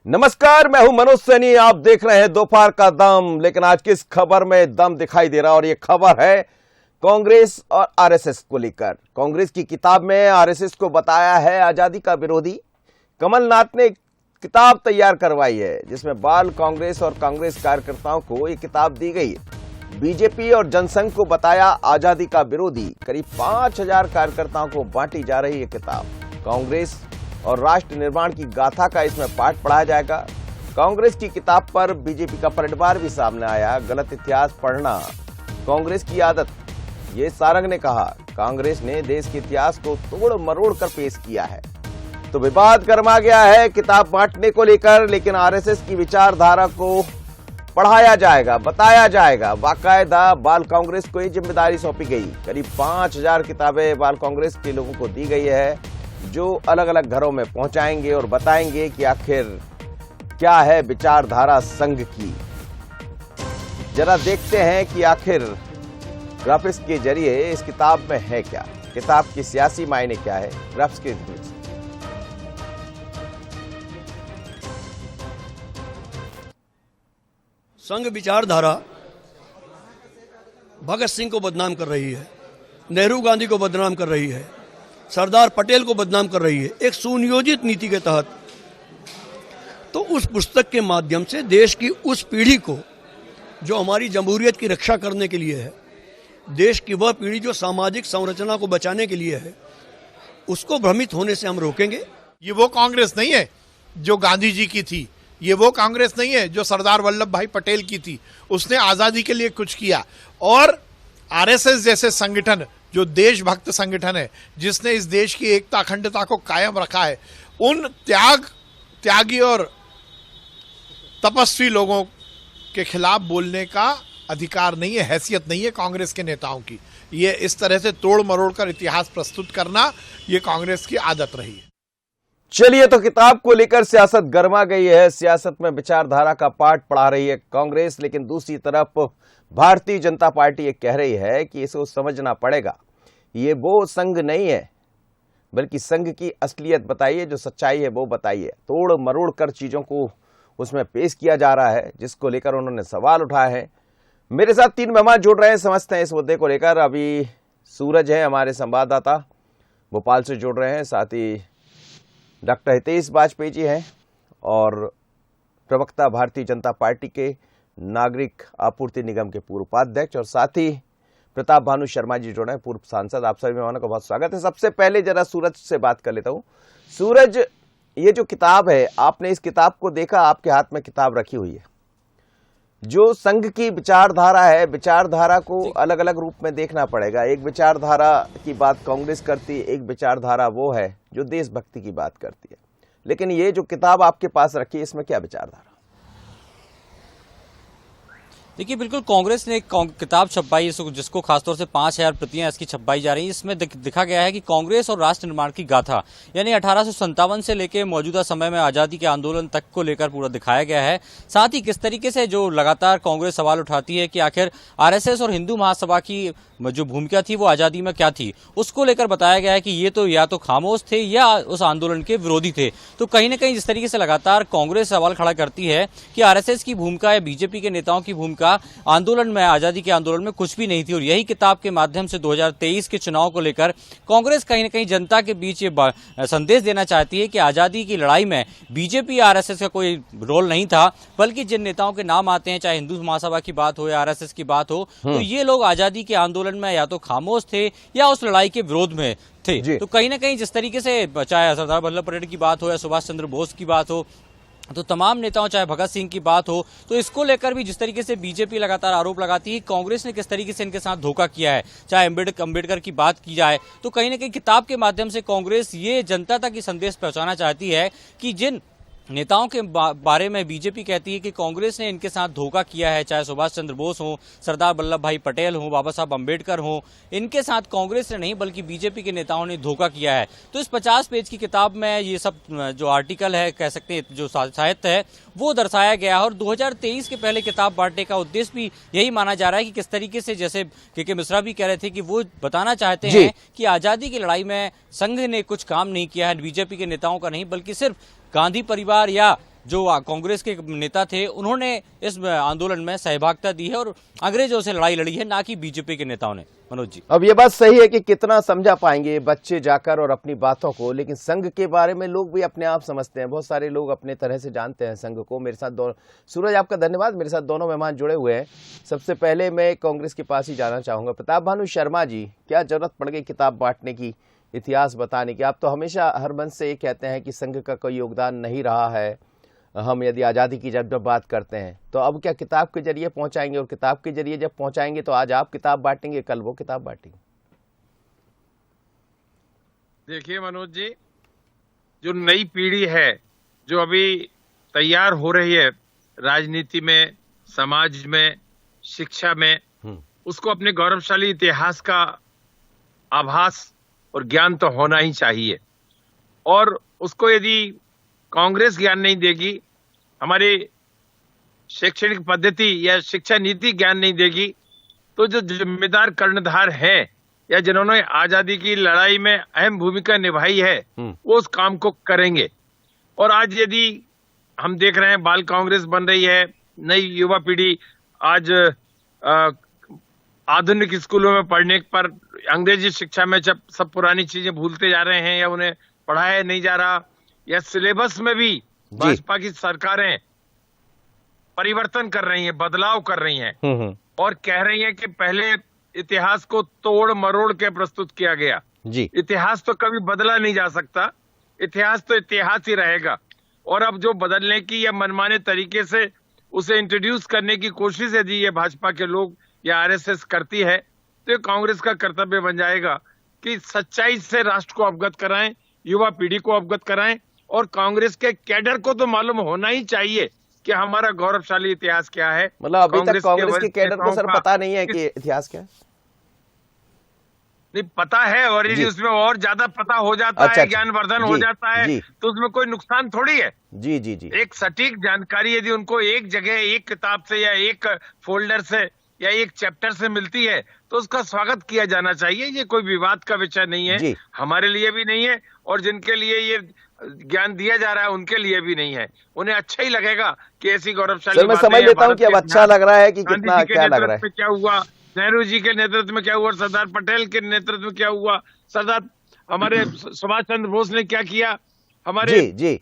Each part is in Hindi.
नमस्कार, मैं हूं मनोज सैनी। आप देख रहे हैं दोपहर का दम। लेकिन आज किस खबर में दम दिखाई दे रहा और ये खबर है कांग्रेस और आरएसएस को लेकर। कांग्रेस की किताब में आरएसएस को बताया है आजादी का विरोधी। कमलनाथ ने किताब तैयार करवाई है जिसमें बाल कांग्रेस और कांग्रेस कार्यकर्ताओं को ये किताब दी गई है। बीजेपी और जनसंघ को बताया आजादी का विरोधी। करीब 5000 कार्यकर्ताओं को बांटी जा रही है किताब। कांग्रेस और राष्ट्र निर्माण की गाथा का इसमें पाठ पढ़ाया जाएगा। कांग्रेस की किताब पर बीजेपी का पलटवार भी सामने आया। गलत इतिहास पढ़ना कांग्रेस की आदत, ये सारंग ने कहा। कांग्रेस ने देश के इतिहास को तोड़ मरोड़ कर पेश किया है। तो विवाद गर्मा गया है किताब बांटने को लेकर। लेकिन आरएसएस की विचारधारा को पढ़ाया जाएगा, बताया जाएगा। बाकायदा बाल कांग्रेस को ये जिम्मेदारी सौंपी गई। करीब 5000 किताबें बाल कांग्रेस के लोगों को दी गई है जो अलग अलग घरों में पहुंचाएंगे और बताएंगे कि आखिर क्या है विचारधारा संघ की। जरा देखते हैं कि आखिर ग्राफिक्स के जरिए इस किताब में है क्या, किताब की सियासी मायने क्या है। ग्राफिक्स के संघ विचारधारा भगत सिंह को बदनाम कर रही है, नेहरू गांधी को बदनाम कर रही है, सरदार पटेल को बदनाम कर रही है एक सुनियोजित नीति के तहत। तो उस पुस्तक के माध्यम से देश की उस पीढ़ी को जो हमारी जमहूरियत की रक्षा करने के लिए है, देश की वह पीढ़ी जो सामाजिक संरचना को बचाने के लिए है, उसको भ्रमित होने से हम रोकेंगे। ये वो कांग्रेस नहीं है जो गांधी जी की थी, ये वो कांग्रेस नहीं है जो सरदार वल्लभ भाई पटेल की थी। उसने आजादी के लिए कुछ किया। और आरएसएस जैसे संगठन जो देशभक्त संगठन है, जिसने इस देश की एकता अखंडता को कायम रखा है, उन त्यागी और तपस्वी लोगों के खिलाफ बोलने का अधिकार नहीं है, हैसियत नहीं है कांग्रेस के नेताओं की। ये इस तरह से तोड़ मरोड़ कर इतिहास प्रस्तुत करना ये कांग्रेस की आदत रही है। चलिए, तो किताब को लेकर सियासत गर्मा गई है। सियासत में विचारधारा का पाठ पढ़ा रही है कांग्रेस। लेकिन दूसरी तरफ भारतीय जनता पार्टी ये कह रही है कि इसको समझना पड़ेगा, ये वो संघ नहीं है बल्कि संघ की असलियत बताइए, जो सच्चाई है वो बताइए। तोड़ मरोड़ कर चीजों को उसमें पेश किया जा रहा है, जिसको लेकर उन्होंने सवाल उठाए हैं। मेरे साथ 3 मेहमान जुड़ रहे हैं, समझते हैं इस मुद्दे को लेकर। अभी सूरज है हमारे संवाददाता, भोपाल से जुड़ रहे हैं। साथ ही डॉक्टर हितेश वाजपेयी जी हैं और प्रवक्ता भारतीय जनता पार्टी के नागरिक आपूर्ति निगम के पूर्व उपाध्यक्ष, और साथ ही प्रताप भानु शर्मा जी जुड़े हैं, पूर्व सांसद। आप सभी मेहमानों का बहुत स्वागत है। सबसे पहले जरा सूरज से बात कर लेता हूं। सूरज, ये जो किताब है, आपने इस किताब को देखा, आपके हाथ में किताब रखी हुई है। जो संघ की विचारधारा है, विचारधारा को अलग अलग रूप में देखना पड़ेगा। एक विचारधारा की बात कांग्रेस करती है, एक विचारधारा वो है जो देशभक्ति की बात करती है। लेकिन ये जो किताब आपके पास रखी है, इसमें क्या विचारधारा? देखिए, बिल्कुल कांग्रेस ने एक किताब छपवाई जिसको खासतौर से 5000 प्रतियां इसकी छपवाई जा रही हैं। इसमें दिखा गया है कि कांग्रेस और राष्ट्र निर्माण की गाथा, यानी 1857 से लेकर मौजूदा समय में आजादी के आंदोलन तक को लेकर पूरा दिखाया गया है। साथ ही किस तरीके से जो लगातार कांग्रेस सवाल उठाती है कि आखिर आरएसएस और हिंदू महासभा की जो भूमिका थी वो आजादी में क्या थी, उसको लेकर बताया गया है कि ये तो या तो खामोश थे या उस आंदोलन के विरोधी थे। तो कहीं ना कहीं जिस तरीके से लगातार कांग्रेस सवाल खड़ा करती है कि आरएसएस की भूमिका या बीजेपी के नेताओं की भूमिका आंदोलन में, आजादी के आंदोलन में कुछ भी नहीं थी। और यही किताब के माध्यम से 2023 के चुनाव को लेकर कांग्रेस कहीं ना कहीं जनता के बीच ये संदेश देना चाहती है कि आजादी की लड़ाई में बीजेपी या आरएसएस का कोई रोल नहीं था, बल्कि जिन नेताओं के नाम आते हैं, चाहे हिंदू महासभा की बात हो या आरएसएस की बात हो, तो ये लोग आजादी के आंदोलन में या तो खामोश थे या उस लड़ाई के विरोध में थे। तो कहीं ना कहीं जिस तरीके से चाहे सरदार वल्लभ पटेल की बात हो या सुभाष चंद्र बोस की बात हो, तो तमाम नेताओं, चाहे भगत सिंह की बात हो, तो इसको लेकर भी जिस तरीके से बीजेपी लगातार आरोप लगाती है कांग्रेस ने किस तरीके से इनके साथ धोखा किया है, चाहे अंबेडकर की बात की जाए, तो कहीं ना कहीं किताब के माध्यम से कांग्रेस ये जनता तक ये संदेश पहुंचाना चाहती है कि जिन नेताओं के बारे में बीजेपी कहती है कि कांग्रेस ने इनके साथ धोखा किया है, चाहे सुभाष चंद्र बोस हो, सरदार वल्लभ भाई पटेल हो, बाबा साहब अंबेडकर हो, इनके साथ कांग्रेस ने नहीं बल्कि बीजेपी के नेताओं ने धोखा किया है। तो इस 50 पेज की किताब में ये सब जो आर्टिकल है, कह सकते हैं जो साहित्य है, वो दर्शाया गया है। और 2023 के पहले किताब बांटने का उद्देश्य भी यही माना जा रहा है कि किस तरीके से, जैसे के मिश्रा भी कह रहे थे कि वो बताना चाहते हैं कि आजादी की लड़ाई में संघ ने कुछ काम नहीं किया है, बीजेपी के नेताओं का नहीं, बल्कि सिर्फ गांधी परिवार या जो कांग्रेस के नेता थे उन्होंने इस आंदोलन में सहभागिता दी है और अंग्रेजों से लड़ाई लड़ी है, ना कि बीजेपी के नेताओं ने। मनोज जी, अब ये बात सही है कि कितना समझा पाएंगे बच्चे जाकर और अपनी बातों को, लेकिन संघ के बारे में लोग भी अपने आप समझते हैं, बहुत सारे लोग अपने तरह से जानते हैं संघ को। मेरे साथ दोनों, सूरज आपका धन्यवाद, मेरे साथ दोनों मेहमान जुड़े हुए हैं। सबसे पहले मैं कांग्रेस के पास ही जाना चाहूंगा, प्रताप भानु शर्मा जी, क्या जरूरत पड़ गई किताब बांटने की, इतिहास बताने की? आप तो हमेशा हर मंच से ये कहते हैं कि संघ का कोई योगदान नहीं रहा है, हम यदि आज़ादी की जब बात करते हैं तो अब क्या किताब के जरिए पहुंचाएंगे, और किताब के जरिए जब पहुंचाएंगे तो आज आप किताब बांटेंगे, कल वो किताब बांटेंगे? देखिए मनोज जी, जो नई पीढ़ी है जो अभी तैयार हो रही है राजनीति में, समाज में, शिक्षा में, उसको अपने गौरवशाली इतिहास का आभास और ज्ञान तो होना ही चाहिए। और उसको यदि कांग्रेस ज्ञान नहीं देगी, हमारी शैक्षणिक पद्धति या शिक्षा नीति ज्ञान नहीं देगी, तो जो जिम्मेदार कर्णधार हैं या जिन्होंने आजादी की लड़ाई में अहम भूमिका निभाई है वो उस काम को करेंगे। और आज यदि हम देख रहे हैं बाल कांग्रेस बन रही है, नई युवा पीढ़ी आज आधुनिक स्कूलों में पढ़ने पर अंग्रेजी शिक्षा में जब सब पुरानी चीजें भूलते जा रहे हैं या उन्हें पढ़ाया नहीं जा रहा, या सिलेबस में भी भाजपा की सरकारें परिवर्तन कर रही हैं, बदलाव कर रही हैं और कह रही हैं कि पहले इतिहास को तोड़ मरोड़ के प्रस्तुत किया गया जी। इतिहास तो कभी बदला नहीं जा सकता, इतिहास तो इतिहास ही रहेगा। और अब जो बदलने की या मनमाने तरीके से उसे इंट्रोड्यूस करने की कोशिश यदि ये भाजपा के लोग या आरएसएस करती है तो ये कांग्रेस का कर्तव्य बन जाएगा कि सच्चाई से राष्ट्र को अवगत कराएं, युवा पीढ़ी को अवगत कराएं। और कांग्रेस के कैडर को तो मालूम होना ही चाहिए कि हमारा गौरवशाली इतिहास क्या है। मतलब अभी तक कांग्रेस के कैडर को सर पता नहीं है कि इतिहास क्या है? नहीं पता है, और यदि उसमें और ज्यादा पता हो जाता है, ज्ञानवर्धन हो जाता है तो उसमें कोई नुकसान थोड़ी है। जी जी जी। एक सटीक जानकारी यदि उनको एक जगह, एक किताब से या एक फोल्डर से या एक चैप्टर से मिलती है तो उसका स्वागत किया जाना चाहिए। ये कोई विवाद का विषय नहीं है, हमारे लिए भी नहीं है और जिनके लिए ये ज्ञान दिया जा रहा है उनके लिए भी नहीं है। उन्हें अच्छा ही लगेगा कि ऐसी गौरवशाली मैं समझ लेता हूँ कि अब अच्छा लग रहा है कि कितना क्या लग रहा है, क्या हुआ नेहरू जी के नेतृत्व में, क्या हुआ सरदार पटेल के नेतृत्व में, क्या हुआ सरदार हमारे सुभाष चंद्र बोस ने क्या किया, हमारे जी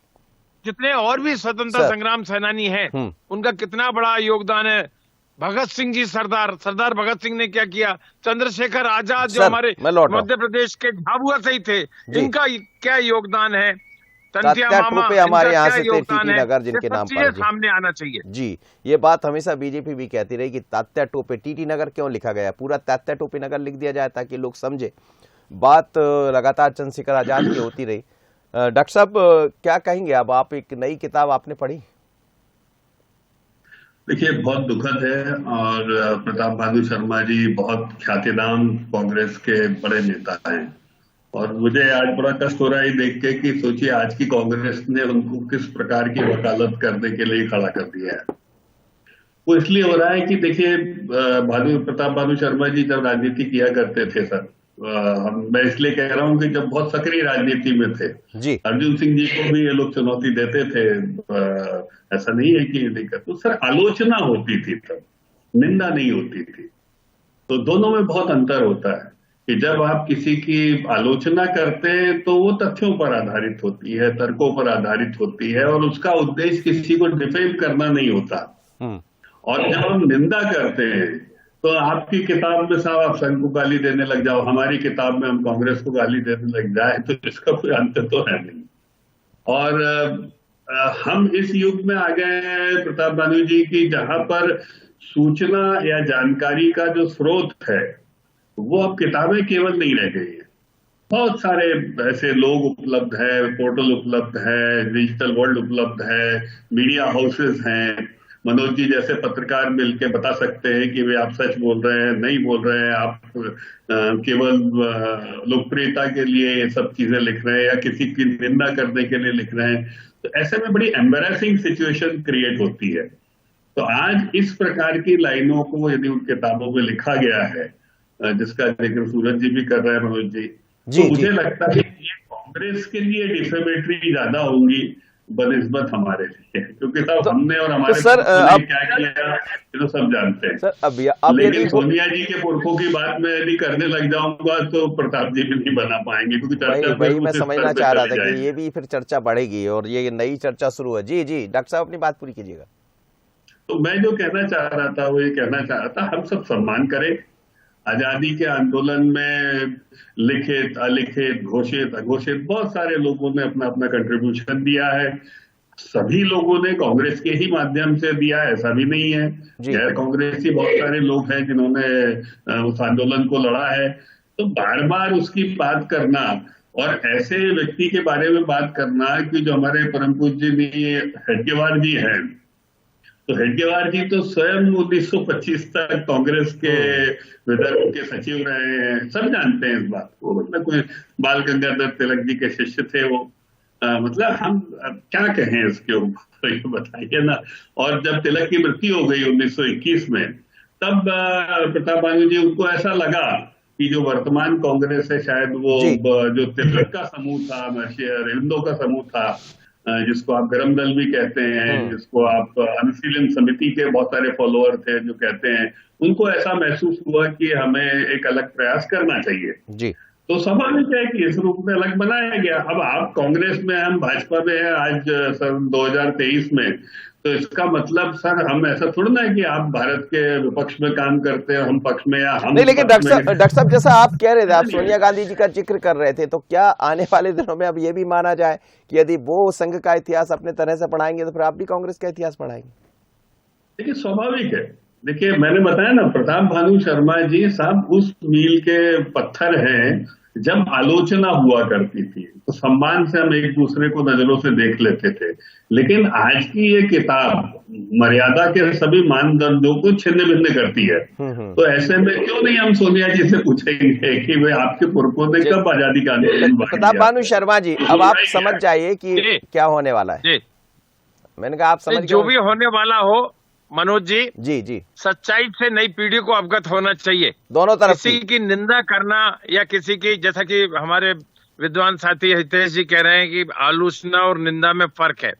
जितने और भी स्वतंत्रता संग्राम सेनानी हैं उनका कितना बड़ा योगदान है। भगत सिंह जी, सरदार भगत सिंह ने क्या किया, चंद्रशेखर आजाद जो हमारे मध्य प्रदेश के झाबुआ से ही थे, इनका क्या योगदान है, तंतिया मामा, हमारे यहाँ से टीटी नगर जिनके नाम पर सामने आना चाहिए। जी, ये बात हमेशा बीजेपी भी कहती रही कि तात्या टोपे, टीटी नगर क्यों लिखा गया, पूरा तात्या टोपे नगर लिख दिया जाए ताकि लोग समझे। बात लगातार चंद्रशेखर आजाद की होती रही। डॉक्टर साहब क्या कहेंगे, अब आप एक नई किताब आपने पढ़ी? देखिए बहुत दुखद है, और प्रताप भानु शर्मा जी बहुत ख्यातिनाम कांग्रेस के बड़े नेता हैं, और मुझे आज बड़ा कष्ट हो रहा है देख के कि सोचिए आज की कांग्रेस ने उनको किस प्रकार की वकालत करने के लिए खड़ा कर दिया है। वो इसलिए हो रहा है कि देखिए प्रताप भानु शर्मा जी जब राजनीति किया करते थे सर, मैं इसलिए कह रहा हूं कि जब बहुत सक्रिय राजनीति में थे जी, अर्जुन सिंह जी को भी ये लोग चुनौती देते थे, ऐसा नहीं है कि नहीं करते, तो सर आलोचना होती थी तब, निंदा नहीं होती थी। तो दोनों में बहुत अंतर होता है कि जब आप किसी की आलोचना करते हैं तो वो तथ्यों पर आधारित होती है, तर्कों पर आधारित होती है, और उसका उद्देश्य किसी को डिफेम करना नहीं होता। और जब हम निंदा करते हैं तो आपकी किताब में साहब आप संघ को गाली देने लग जाओ, हमारी किताब में हम कांग्रेस को गाली देने लग जाए, तो इसका कोई अंत तो है नहीं। और हम इस युग में आ गए हैं प्रताप भानु जी की जहां पर सूचना या जानकारी का जो स्रोत है वो अब किताबें केवल नहीं रह गई है, बहुत सारे ऐसे लोग उपलब्ध है, पोर्टल उपलब्ध है, डिजिटल वर्ल्ड उपलब्ध है, मीडिया हाउसेस हैं, मनोज जी जैसे पत्रकार मिलके बता सकते हैं कि वे आप सच बोल रहे हैं, नहीं बोल रहे हैं, आप केवल लोकप्रियता के लिए ये सब चीजें लिख रहे हैं या किसी की निंदा करने के लिए लिख रहे हैं। तो ऐसे में बड़ी एम्बैरेसिंग सिचुएशन क्रिएट होती है। तो आज इस प्रकार की लाइनों को यदि उन किताबों में लिखा गया है जिसका जिक्र सूरज जी भी कर रहे हैं, मनोज जी, तो मुझे लगता है कि ये कांग्रेस के लिए डिफेमेटरी ज्यादा होंगी बनिस्बत हमारे लिए, क्योंकि साहब हमने और हमारे सर, पुरखों ने क्या किया ये तो सब जानते हैं। सर अब लेकिन यदि सोनिया जी के पुरखों की बात मैं यदि करने लग जाऊंगा तो प्रताप जी भी नहीं बना पाएंगे, क्योंकि चर्चा वही मैं उस समझना स्तर पे चाह रहा चली था कि जाएगी। ये भी फिर चर्चा बढ़ेगी और ये नई चर्चा शुरू है। जी जी डॉक्टर साहब अपनी बात पूरी कीजिएगा। तो मैं जो कहना चाह रहा था वो ये कहना चाह रहा था, हम सब सम्मान करें आजादी के आंदोलन में लिखित, अलिखित, घोषित, अघोषित बहुत सारे लोगों ने अपना अपना कंट्रीब्यूशन दिया है। सभी लोगों ने कांग्रेस के ही माध्यम से दिया, ऐसा भी नहीं है। गैर कांग्रेसी बहुत सारे लोग हैं जिन्होंने उस आंदोलन को लड़ा है। तो बार बार उसकी बात करना और ऐसे व्यक्ति के बारे में बात करना कि जो हमारे परम पूज्य हेडगेवार जी हैं, तो हेडगेवार जी तो स्वयं 1925 तक कांग्रेस के विदर्भ के सचिव रहे हैं, सब जानते हैं इस बात को। मतलब कोई बाल गंगाधर तिलक जी के शिष्य थे वो। मतलब हम क्या कहें इसके ऊपर, ये बताइए ना। और जब तिलक की मृत्यु हो गई 1921 में, तब प्रताप बानू जी उनको ऐसा लगा कि जो वर्तमान कांग्रेस है शायद वो जो तिलक का समूह था, महर्षि अरविंदो का समूह था, जिसको आप गरम दल भी कहते हैं, जिसको आप अनुशीलन समिति के बहुत सारे फॉलोअर थे जो कहते हैं, उनको ऐसा महसूस हुआ कि हमें एक अलग प्रयास करना चाहिए। जी तो स्वाभाविक है कि इस रूप में अलग बनाया गया। अब आप कांग्रेस में, हम भाजपा में हैं आज सन 2023 में, तो इसका मतलब सर हम ऐसा थोड़ा ना है कि आप भारत के विपक्ष में काम करते हैं, हम पक्ष में, या हम नहीं, लेकिन डॉक्टर साहब जैसा आप कह रहे थे, आप सोनिया गांधी जी का जिक्र कर रहे थे, तो क्या आने वाले दिनों में अब ये भी माना जाए कि यदि वो संघ का इतिहास अपने तरह से पढ़ाएंगे तो फिर आप भी कांग्रेस का इतिहास पढ़ाएंगे? देखिए स्वाभाविक है। देखिए मैंने बताया ना, प्रताप भानु शर्मा जी साहब उस मील के पत्थर हैं जब आलोचना हुआ करती थी तो सम्मान से हम एक दूसरे को नजरों से देख लेते थे। लेकिन आज की ये किताब मर्यादा के सभी मानदंडों को छिन्न भिन्न करती है। तो ऐसे में क्यों नहीं हम सोनिया जी से पूछेंगे कि वे आपके पुरखों ने कब आजादी का आंदोलन? प्रताप भानु शर्मा जी, अब आप समझ जाइए कि क्या होने वाला है। मैंने कहा आप समझ, जो भी होने वाला हो मनोज जी, जी सच्चाई से नई पीढ़ी को अवगत होना चाहिए। दोनों तरफ किसी की निंदा करना या किसी की, जैसा कि हमारे विद्वान साथी हितेश जी कह रहे हैं कि आलोचना और निंदा में फर्क है।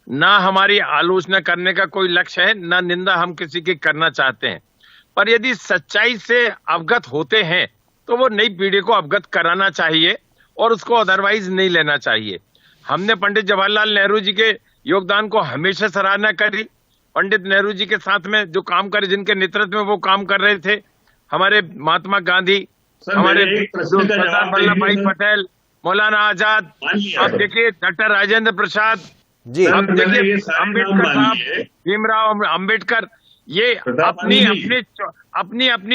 ना हमारी आलोचना करने का कोई लक्ष्य है, ना निंदा हम किसी की करना चाहते हैं। पर यदि सच्चाई से अवगत होते हैं तो वो नई पीढ़ी को अवगत कराना चाहिए और उसको अदरवाइज नहीं लेना चाहिए। हमने पंडित जवाहरलाल नेहरू जी के योगदान को हमेशा सराहना करी। पंडित नेहरू जी के साथ में जो काम करे, जिनके नेतृत्व में वो काम कर रहे थे, हमारे महात्मा गांधी, हमारे सरदार वल्लभ भाई पटेल, मौलाना आजाद, आप देखिए डॉक्टर राजेंद्र प्रसाद जी, आप देखिए अम्बेडकर साहब, भीमराव अम्बेडकर, ये अपनी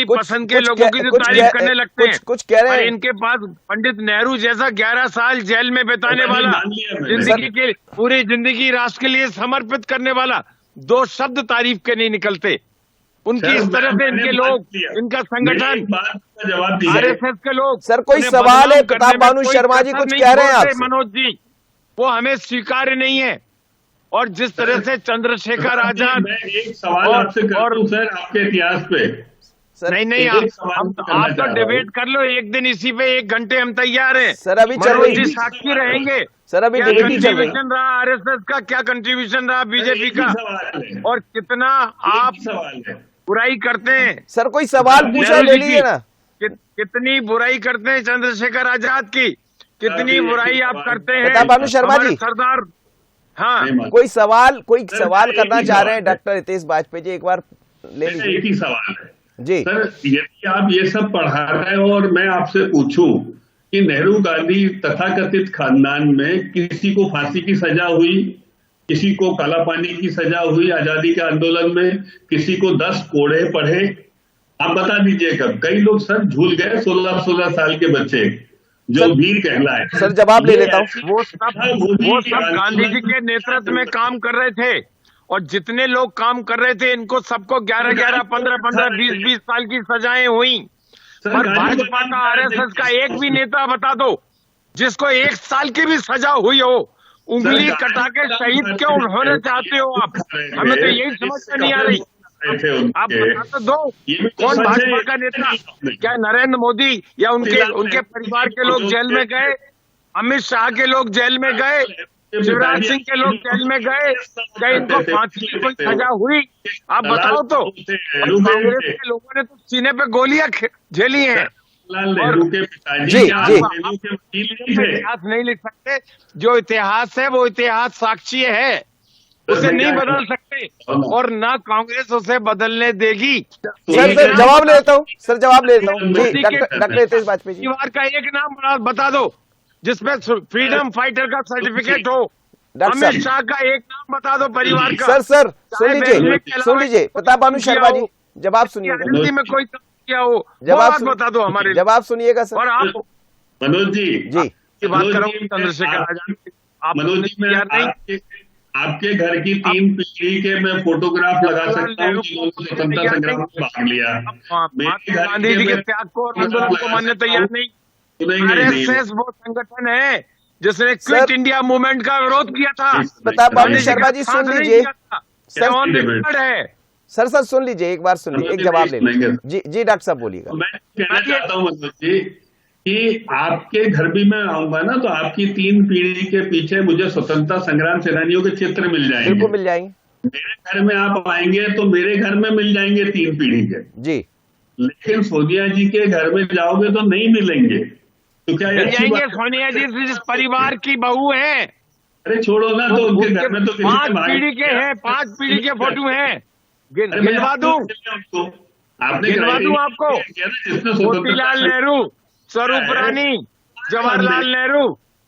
पसंद के लोगों की जो तारीफ करने लगते हैं, कुछ कह रहे हैं। इनके पास पंडित नेहरू जैसा 11 साल जेल में बिताने वाला, जिंदगी के पूरी जिंदगी राष्ट्र के लिए समर्पित करने वाला, दो शब्द तारीफ के नहीं निकलते। उनकी इस तरह से इनके लोग, इनका संगठन, आरएसएस के लोग। सर कोई सवाल है? प्रताप भानु शर्मा जी कुछ कह रहे हैं आपसे? मनोज जी, वो हमें स्वीकार्य नहीं है। और जिस तरह से चंद्रशेखर आजाद, एक सवाल आपसे करता हूं सर आपके इतिहास पे। नहीं आप तो डिबेट कर लो एक दिन, इसी पे 1 घंटे हम तैयार हैं। सर अभी चल रही है, साक्षी रहेंगे। सर अभी क्या कंट्रीब्यूशन रहा आरएसएस का, क्या कंट्रीब्यूशन रहा बीजेपी का, और कितना आप बुराई करते हैं। सर कोई सवाल पूछा, ले लीजिए ना। कितनी बुराई करते हैं चंद्रशेखर आजाद की, कितनी बुराई आप करते हैं प्रताप भानु शर्मा जी। सरदार, हाँ कोई सवाल करना चाह रहे हैं डॉक्टर हितेश वाजपेयी जी, एक बार ले लीजिए। एक ही सवाल है जी सर, यदि आप ये सब पढ़ा रहे हो और मैं आपसे पूछूं कि नेहरू गांधी तथाकथित खानदान में किसी को फांसी की सजा हुई, किसी को काला पानी की सजा हुई आजादी के आंदोलन में, किसी को 10 कोड़े पड़े, आप बता दीजिए कब? कई लोग सर झूल गए, 16-16 साल के बच्चे जो वीर कहलाए। सर जवाब ले लेता हूँ। वो सब गांधी जी के नेतृत्व में काम कर रहे थे, और जितने लोग काम कर रहे थे इनको सबको 11-11, 15-15, 20-20 साल की सजाएं हुई। पर भाजपा का, आरएसएस का एक भी नेता बता दो जिसको 1 साल की भी सजा हुई हो। उंगली कटा के शहीद क्यों होना चाहते हो आप? हमें तो यही समझ में नहीं आ रही। आप बता तो दो, कौन भाजपा का नेता? क्या नरेंद्र मोदी या उनके परिवार के लोग जेल में गए? अमित शाह के लोग जेल में गए? शिवराज सिंह के लोग जेल में गए, कहीं इनको फांसी की कोई सजा हुई? आप बताओ तो। कांग्रेस के लोगों ने तो सीने पे गोलियां झेली हैं। नेहरू के पिताजी जी, जी। नेहरू के वकील नहीं थे। इतिहास नहीं लिख सकते। जो इतिहास है वो इतिहास साक्षी है, उसे नहीं बदल सकते और ना कांग्रेस उसे बदलने देगी। सर जवाब ले लेता हूँ, सर जवाब ले लेता हूँ जी। डॉक्टर हितेश वाजपेयी जी, परिवार का एक नाम बता दो जिसमें फ्रीडम फाइटर का सर्टिफिकेट हो। डॉक्टर साहब। अमित शाह का एक नाम बता दो परिवार का। सर सुन लीजिए प्रताप भानु शर्मा जी, जवाब सुनिएगा। राजनीति में कोई काम किया हो वो जवाब बात बता दो हमारे। जवाब सुनिएगा सर। और आप मनोज जी की बात करो चंद्रशेखर आजाद की, आप मनोज जी, मैं आपके घर की 3 पीढ़ी के मैं फोटोग्राफ लगा सकता हूँ जिन्होंने स्वतंत्रता संग्राम में भाग लिया। महात्मा गांधी जी के त्याग को और आंदोलन को मानने तैयार नहीं। आरएसएस वो संगठन है जिसने क्विट इंडिया मूवमेंट का विरोध किया था। प्रताप भानु शर्मा जी सुन लीजिए। है सर सुन लीजिए, एक बार सुन लीजिए, एक जवाब ले लीजिए। जी डॉक्टर साहब बोलिएगा। मैं कहना चाहता हूँ मनोज जी कि आपके घर भी मैं आऊंगा ना तो आपकी 3 पीढ़ी के पीछे मुझे स्वतंत्रता संग्राम सेनानियों के चित्र मिल जाएंगे। बिल्कुल मिल जाएंगे। मेरे घर में आप आएंगे तो मेरे घर में मिल जाएंगे 3 पीढ़ी के जी। लेकिन सोनिया जी के घर में जाओगे तो नहीं मिलेंगे। तो क्या मिल जाएंगे? सोनिया जी जिस परिवार की बहू है, अरे छोड़ो ना, तो उनके घर में तो 5 पीढ़ी के हैं, 5 पीढ़ी के फोटो हैं। गिनवा दूं? आपने गिनवा दूं आपको? मोतीलाल नेहरू, स्वरूप रानी, जवाहरलाल नेहरू,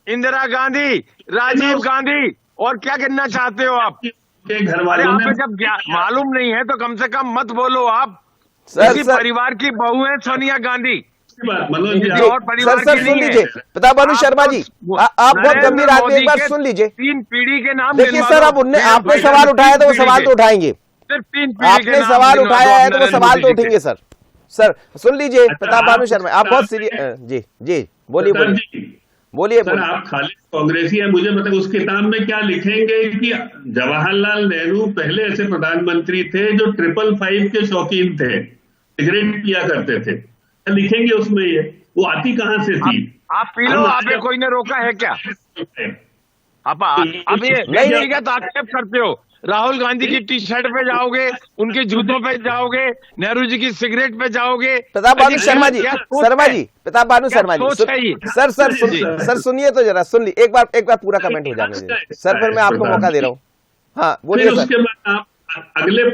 इंदिरा गांधी, राजीव गांधी, और क्या गिनना चाहते हो आप? घर अरे वालों आपको ने जब मालूम नहीं है तो कम से कम मत बोलो। आप सर किसी परिवार की बहू है सोनिया गांधी। मनोज जी और परिवार सर की सुन नहीं है। लीजिए प्रताप भानु शर्मा जी, आप बहुत गंभीर आदमी, एक बार सुन लीजिए। 3 पीढ़ी के नाम देखिए सर, अब उनने आपने सवाल उठाया तो वो सवाल तो उठाएंगे। सिर्फ 3 पीढ़ी के आपने नाम सवाल गिनवा उठाया दो है तो वो नरेंद्र सवाल तो मोदी के। उठेंगे सर। सर सुन लीजिए प्रताप भानु शर्मा, आप बहुत सीरियस। जी बोलिए बोलिए। सर आप खाली कांग्रेसी है, मुझे मतलब उस किताब में क्या लिखेंगे कि जवाहरलाल नेहरू पहले ऐसे प्रधानमंत्री थे जो 555 के शौकीन थे, सिगरेट पिया करते थे। क्या लिखेंगे उसमें? ये वो आती कहां से थी? आप पी लो, आपने कोई ने रोका है क्या? आप ये नहीं तो आक्षेप करते हो। राहुल गांधी की टी शर्ट पे जाओगे, उनके जूतों पे जाओगे, नेहरू जी की सिगरेट पे जाओगे। प्रताप भानु शर्मा जी, प्रताप भानु शर्मा जी, सर सुनिए तो जरा, सुन ली एक बार पूरा कमेंट हो जाने दीजिए सर, फिर मैं आपको मौका दे रहा हूँ। हाँ बोलिए सर। उसके बाद आप अगले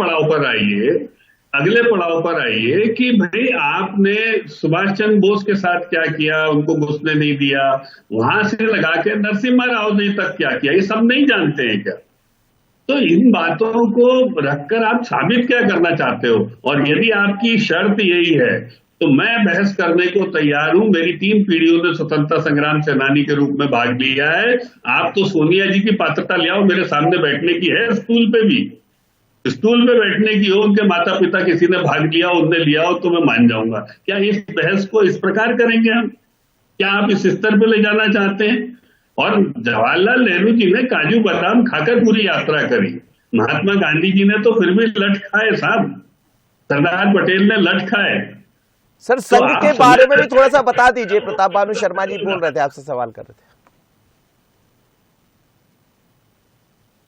पड़ाव पर आइए कि भाई आपने सुभाष चंद्र बोस के साथ क्या किया, उनको घुसने नहीं दिया, वहां से लगा के नरसिम्हा राव जी तक क्या किया, ये सब नहीं जानते हैं क्या? तो इन बातों को रखकर आप साबित क्या करना चाहते हो? और यदि आपकी शर्त यही है तो मैं बहस करने को तैयार हूं। मेरी 3 पीढ़ियों ने स्वतंत्रता संग्राम सेनानी के रूप में भाग लिया है। आप तो सोनिया जी की पात्रता ले आओ, मेरे सामने बैठने की है, स्टूल पे बैठने की हो, उनके माता पिता किसी ने भाग लिया, उनने लिया हो तो मैं मान जाऊंगा। क्या इस बहस को इस प्रकार करेंगे हम? क्या आप इस स्तर पे ले जाना चाहते हैं? और जवाहरलाल नेहरू जी ने काजू बादाम खाकर पूरी यात्रा करी, महात्मा गांधी जी ने तो फिर भी लठ खाए साहब, सरदार पटेल ने लठ खाए। सर संघ के बारे में भी थोड़ा सा बता दीजिए। प्रताप भानु शर्मा जी बोल रहे थे, आपसे सवाल कर रहे थे।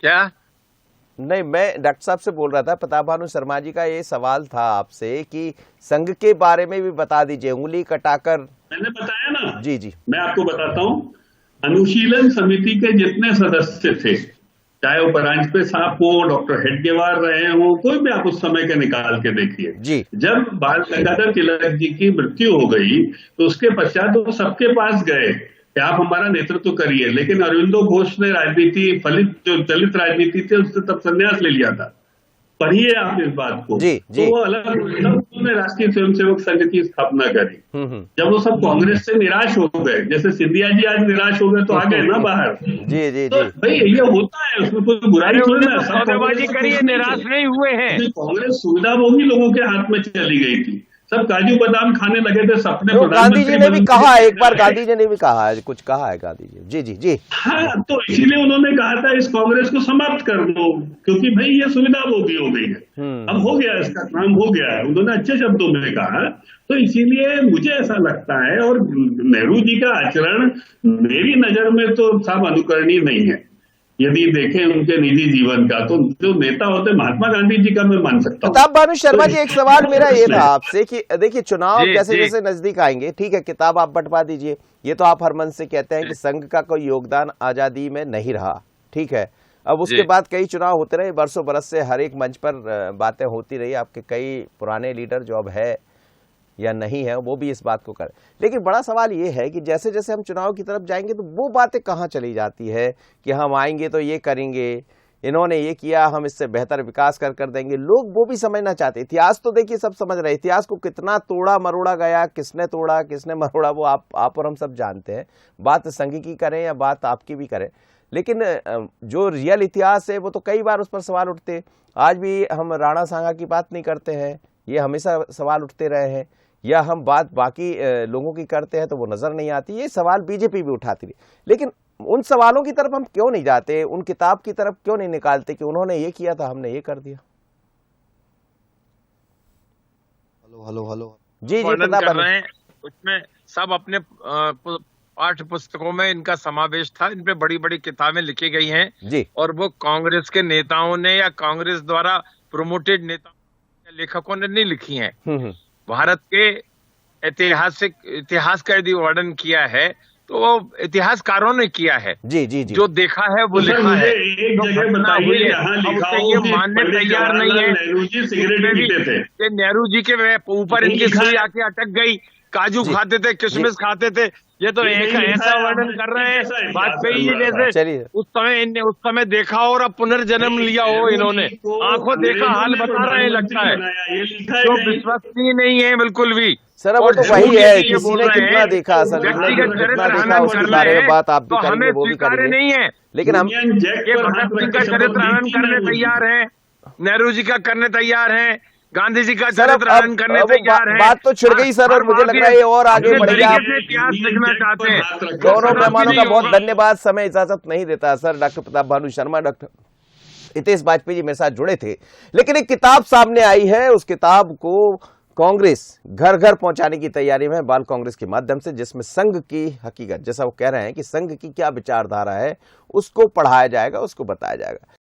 क्या? नहीं, मैं डॉक्टर साहब से बोल रहा था। प्रताप भानु शर्मा जी का ये सवाल था आपसे कि संघ के बारे में भी बता दीजिए, उंगली कटाकर। मैंने बताया ना। जी मैं आपको बताता हूं, अनुशीलन समिति के जितने सदस्य थे, चाहे वो परांजपे साहब हो, डॉक्टर हेडगेवार रहे हो, कोई भी आप उस समय के निकाल के देखिए जी। जब बाल गंगाधर तिलक जी की मृत्यु हो गई तो उसके पश्चात वो सबके पास गए कि आप हमारा नेतृत्व करिए, लेकिन अरविंदो घोष ने चलित राजनीति थी उससे तब संन्यास ले लिया था। पढ़िए आप इस बात को। जी। तो वो अलग उन्होंने राष्ट्रीय स्वयंसेवक संघ की स्थापना करी। जब वो सब कांग्रेस से निराश हो गए, जैसे सिंधिया जी आज निराश हो गए तो आ गए ना बाहर। जी तो भाई ये होता है, उसमें कोई बुराई थोड़ी ना। सौदेबाजी करिए, निराश नहीं हुए हैं। कांग्रेस सुविधाभोगी लोगों के हाथ में चली गई थी, सब काजू बादाम खाने लगे थे, सपने। तो गांधी जी ने भी कहा है, एक बार गांधी जी ने भी कहा है, कुछ कहा है गांधी जी। जी। हाँ, तो इसीलिए उन्होंने कहा था इस कांग्रेस को समाप्त कर दो, क्योंकि भाई ये सुविधाभोगी हो गई है। अब हो गया, इसका काम हो गया है, उन्होंने अच्छे शब्दों में कहा। तो इसीलिए मुझे ऐसा लगता है, और नेहरू जी का आचरण मेरी नजर में तो साफ अनुकरणीय नहीं है। यदि देखें उनके निजी जीवन का, तो जो नेता होते महात्मा गांधी जी का मैं मान सकता हूँ। प्रताप भानु शर्मा जी, एक सवाल मेरा ये था आपसे कि देखिए चुनाव जी, जैसे जी। जैसे नजदीक आएंगे, ठीक है, किताब आप बंटवा दीजिए, ये तो आप हर मन से कहते हैं कि संघ का कोई योगदान आजादी में नहीं रहा, ठीक है। अब उसके जी। बाद कई चुनाव होते रहे, बरसों बरस से हर एक मंच पर बातें होती रही, आपके कई पुराने लीडर जो अब है या नहीं है वो भी इस बात को करें, लेकिन बड़ा सवाल ये है कि जैसे जैसे हम चुनाव की तरफ जाएंगे तो वो बातें कहाँ चली जाती है कि हम आएंगे तो ये करेंगे, इन्होंने ये किया, हम इससे बेहतर विकास कर देंगे। लोग वो भी समझना चाहते, इतिहास तो देखिए सब समझ रहे, इतिहास को कितना तोड़ा मरोड़ा गया, किसने तोड़ा किसने मरोड़ा वो आप और हम सब जानते हैं। बात संघ की करें या बात आपकी भी करें, लेकिन जो रियल इतिहास है वो तो कई बार उस पर सवाल उठते। आज भी हम राणा सांगा की बात नहीं करते हैं, ये हमेशा सवाल उठते रहे हैं, या हम बात बाकी लोगों की करते हैं तो वो नजर नहीं आती। ये सवाल बीजेपी भी उठाती रही, लेकिन उन सवालों की तरफ हम क्यों नहीं जाते, उन किताब की तरफ क्यों नहीं निकालते कि उन्होंने ये किया था हमने ये कर दिया। हेलो जी जी वर्णन प्रताप कर भानु। रहे हैं, उसमें सब अपने पाठ्य पुस्तकों में इनका समावेश था, इन पे बड़ी बड़ी किताबें लिखी गई हैं जी और वो कांग्रेस के नेताओं ने या कांग्रेस द्वारा प्रोमोटेड नेताओं या लेखकों ने नहीं लिखी हैं। भारत के इतिहास का यदि वर्णन किया है तो वो इतिहासकारों ने किया है, जी जी जी जो देखा है वो तो सर लिखा मुझे है। एक जो जगह घटना हुई बताइए है, जहाँ अब लिखा उसे हो ये कि मानने पंडित तैयार नहीं है जवाहरलाल नेहरू जी सिगरेट उसमें भी पीते थे। कि नेहरू जी के ऊपर नहीं इनकी लिखा सुई है। आके अटक गई, काजू जी। खाते थे, किशमिश खाते थे, ये तो ये एक नहीं लिखा ऐसा है वर्णन आपने, कर रहे ये हैं कैसा इतिहास वाजपेयी जी है हमारा? जैसे चलिए। उस समय देखा और अब पुनर्जन्म लिया हो इन्होंने, आंखों देखा हाल बता रहे हैं, लगता है ये लिखा है जो नहीं। विश्वसनीय नहीं है बिल्कुल भी। सर अब वो और तो झूठ वही के है, लिए किसी बोल ने रहे कितना हैं, देखा, असल में व्यक्तिगत कितना चरित्र देखा हनन उसके कर बारे रहे में हैं, बात आप भी तो करेंगे हमें वो भी स्वीकार्य करेंगे, नहीं है। लेकिन हम यूनियन जैक ये पर भगत हाथ सिंह रख का के शपथ चरित्र ली हनन थी करने नेहरू जी। तैयार है, नेहरू जी का करने तैयार है, गांधी जी का सर अब चरित्र हनन करने वो तैयार है। बात तो छिड़ गई सर, और मुझे लग रहा है ये और आगे अपने बढ़ेगी। तरीके आप से इतिहास लिखना चाहते हैं, दोनों कदापि मेहमानों का नहीं बहुत होगा। धन्यवाद, समय इजाजत नहीं देता sir. Doctor Pratap Bhanu Sharma, doctor Hitesh Vajpayee ji मेरे साथ जुड़े थे, लेकिन एक किताब सामने आई है, उस किताब को कांग्रेस घर घर पहुंचाने की तैयारी में बाल कांग्रेस के माध्यम से, जिसमें संघ की हकीकत, जैसा वो कह रहे हैं कि संघ की क्या विचारधारा है उसको पढ़ाया जाएगा, उसको बताया जाएगा।